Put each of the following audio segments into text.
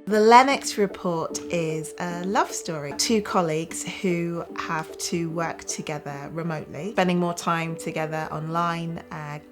The Lennox Report is a love story. Two colleagues who have to work together remotely, spending more time together online.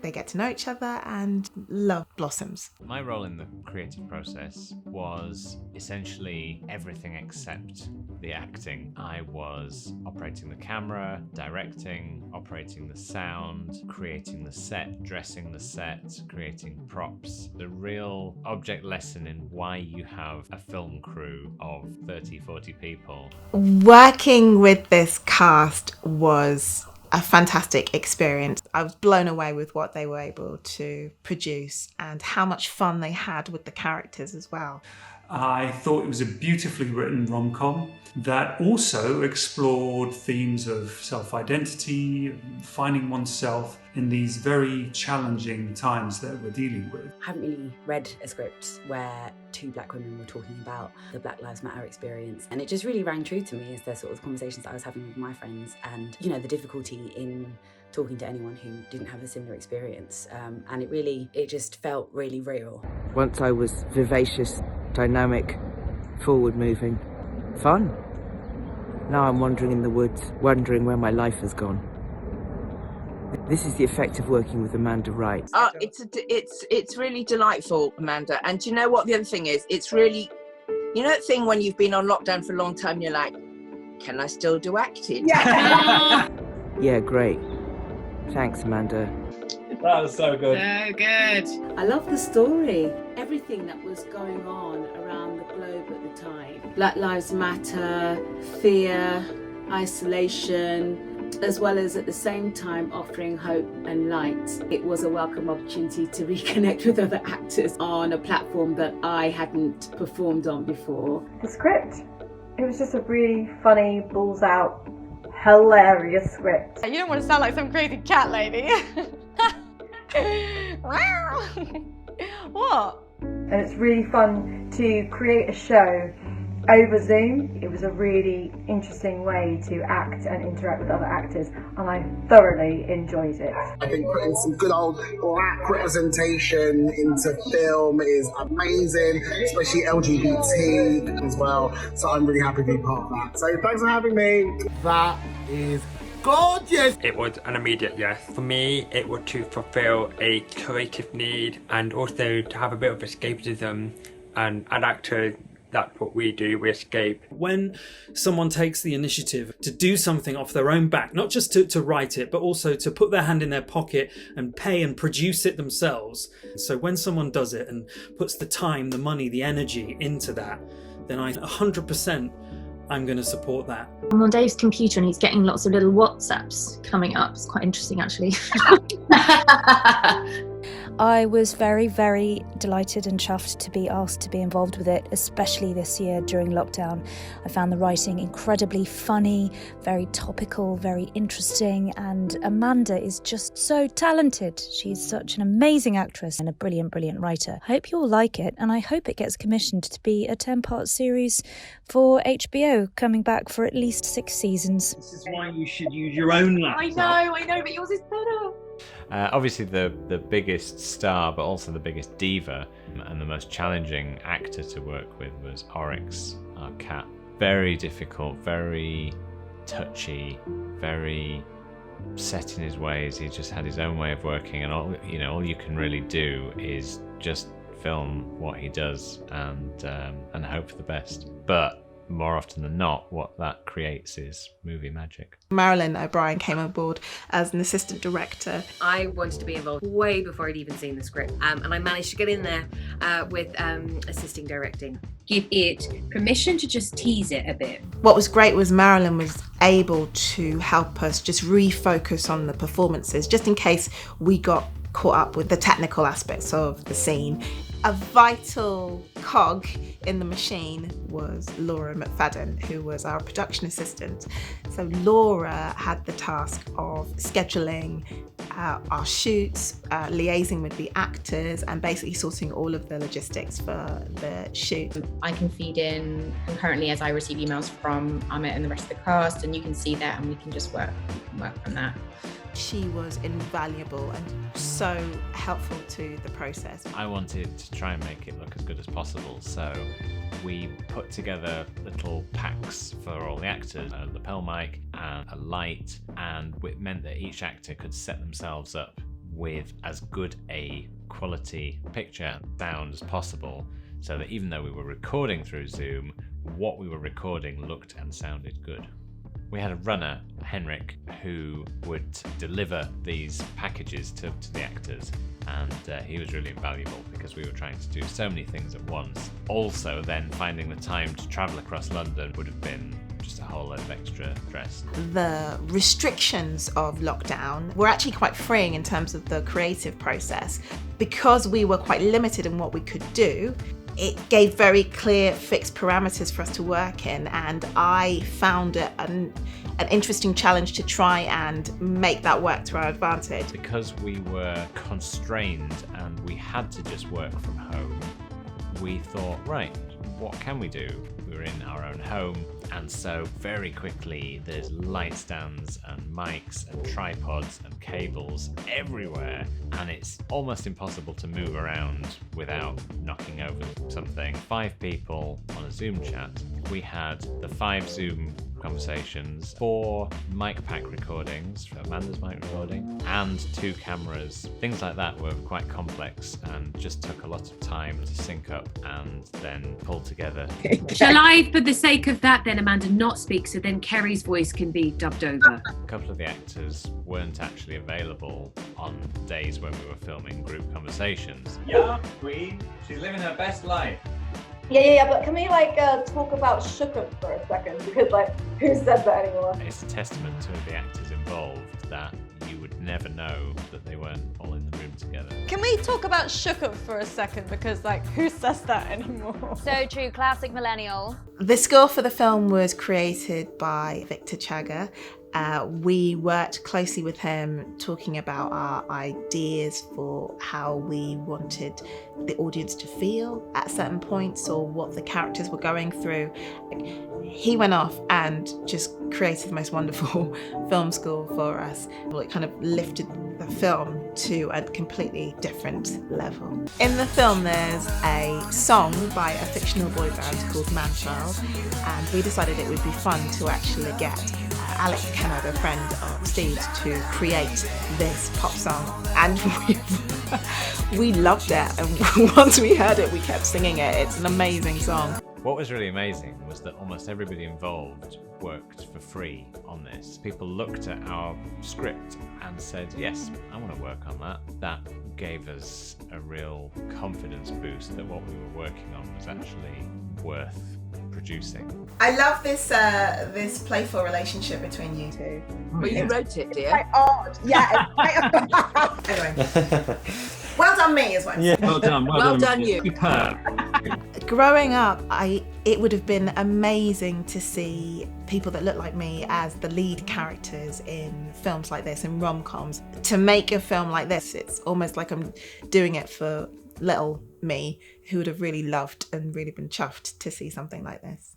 They get to know each other and love blossoms. My role in the creative process was essentially everything except the acting. I was operating the camera, directing, operating the sound, creating the set, dressing the set, creating props. The real object lesson in why you have a film crew of 30, 40 people. Working with this cast was a fantastic experience. I was blown away with what they were able to produce and how much fun they had with the characters as well. I thought it was a beautifully written rom-com that also explored themes of self-identity, finding oneself in these very challenging times that we're dealing with. I haven't really read a script where two black women were talking about the Black Lives Matter experience, and it just really rang true to me as the sort of conversations that I was having with my friends, and the difficulty in talking to anyone who didn't have a similar experience, and it just felt really real. Once I was vivacious, dynamic, forward-moving, fun. Now I'm wandering in the woods, wondering where my life has gone. This is the effect of working with Amanda Wright. It's really delightful, Amanda. And do you know what the other thing is? It's really, that thing when you've been on lockdown for a long time, you're like, can I still do acting? Yeah, yeah, great. Thanks, Amanda. That was so good. So good. I love the story. Everything that was going on around the globe at the time. Black Lives Matter, fear, isolation, as well as at the same time offering hope and light. It was a welcome opportunity to reconnect with other actors on a platform that I hadn't performed on before. The script, it was just a really funny, balls out, hilarious script. You don't want to sound like some crazy cat lady. What? And it's really fun to create a show over Zoom. It was a really interesting way to act and interact with other actors, and I thoroughly enjoyed it. I think putting some good old black representation into film is amazing, especially LGBT as well. So I'm really happy to be part of that. So thanks for having me. That is gorgeous! It was an immediate yes. For me, it was to fulfill a creative need and also to have a bit of escapism. And an actor, that's what we do, we escape. When someone takes the initiative to do something off their own back, not just to write it, but also to put their hand in their pocket and pay and produce it themselves. So when someone does it and puts the time, the money, the energy into that, then 100% I'm going to support that. I'm on Dave's computer and he's getting lots of little WhatsApps coming up. It's quite interesting, actually. I was very, very delighted and chuffed to be asked to be involved with it, especially this year during lockdown. I found the writing incredibly funny, very topical, very interesting, and Amanda is just so talented. She's such an amazing actress and a brilliant, brilliant writer. I hope you'll like it, and I hope it gets commissioned to be a 10-part series for HBO, coming back for at least 6 seasons. This is why you should use your own laptop. I know, but yours is better. Obviously the biggest star, but also the biggest diva and the most challenging actor to work with was Oryx, our cat. Very difficult, very touchy, very set in his ways. He just had his own way of working, and all you can really do is just film what he does and hope for the best. But more often than not, what that creates is movie magic. Marilyn O'Brien came on board as an assistant director. I wanted to be involved way before I'd even seen the script, and I managed to get in there with assisting directing. Give it permission to just tease it a bit. What was great was Marilyn was able to help us just refocus on the performances, just in case we got caught up with the technical aspects of the scene. A vital cog in the machine was Laura McFadden, who was our production assistant. So Laura had the task of scheduling our shoots, liaising with the actors, and basically sorting all of the logistics for the shoot. I can feed in concurrently as I receive emails from Amit and the rest of the cast, and you can see that, and we can just work from that. She was invaluable and so helpful to the process. I wanted to try and make it look as good as possible, so we put together little packs for all the actors, a lapel mic and a light, and it meant that each actor could set themselves up with as good a quality picture sound as possible, so that even though we were recording through Zoom, what we were recording looked and sounded good. We had a runner, Henrik, who would deliver these packages to the actors, and he was really invaluable because we were trying to do so many things at once. Also, then finding the time to travel across London would have been just a whole load of extra stress. The restrictions of lockdown were actually quite freeing in terms of the creative process. Because we were quite limited in what we could do, it gave very clear fixed parameters for us to work in, and I found it an interesting challenge to try and make that work to our advantage. Because we were constrained and we had to just work from home, we thought, right, what can we do? We were in our own home, and so very quickly there's light stands and mics and tripods and cables everywhere, and it's almost impossible to move around without knocking over something. 5 people on a Zoom chat. We had the 5 Zoom conversations, 4 mic pack recordings, Amanda's mic recording, and 2 cameras. Things like that were quite complex and just took a lot of time to sync up and then pull together. Shall I, for the sake of that then, Amanda, not speak so then Kerry's voice can be dubbed over? A couple of the actors weren't actually available on days when we were filming group conversations. Yeah, Queen. She's living her best life. Yeah, but can we talk about Chaga for a second? Because who said that anymore? It's a testament to the actors involved that you would never know that they weren't all in the room together. Can we talk about Chaga for a second? Because who says that anymore? So true, classic millennial. The score for the film was created by Chaga. We worked closely with him talking about our ideas for how we wanted the audience to feel at certain points or what the characters were going through. He went off and just created the most wonderful film score for us. It kind of lifted the film to a completely different level. In the film there's a song by a fictional boy band called Manchild, and we decided it would be fun to actually get Alex Kennard, a friend of Steve's, to create this pop song, and we loved it, and once we heard it we kept singing it. It's an amazing song. What was really amazing was that almost everybody involved worked for free on this. People looked at our script and said, yes, I want to work on that. That gave us a real confidence boost that what we were working on was actually worth producing. I love this this playful relationship between you two. Well, you wrote it, dear. Quite odd. Yeah. Anyway. Well done me is what I'm saying. Well done. Well done you. Superb. Growing up, it would have been amazing to see people that look like me as the lead characters in films like this, in rom-coms. To make a film like this, it's almost like I'm doing it for little me, who would have really loved and really been chuffed to see something like this.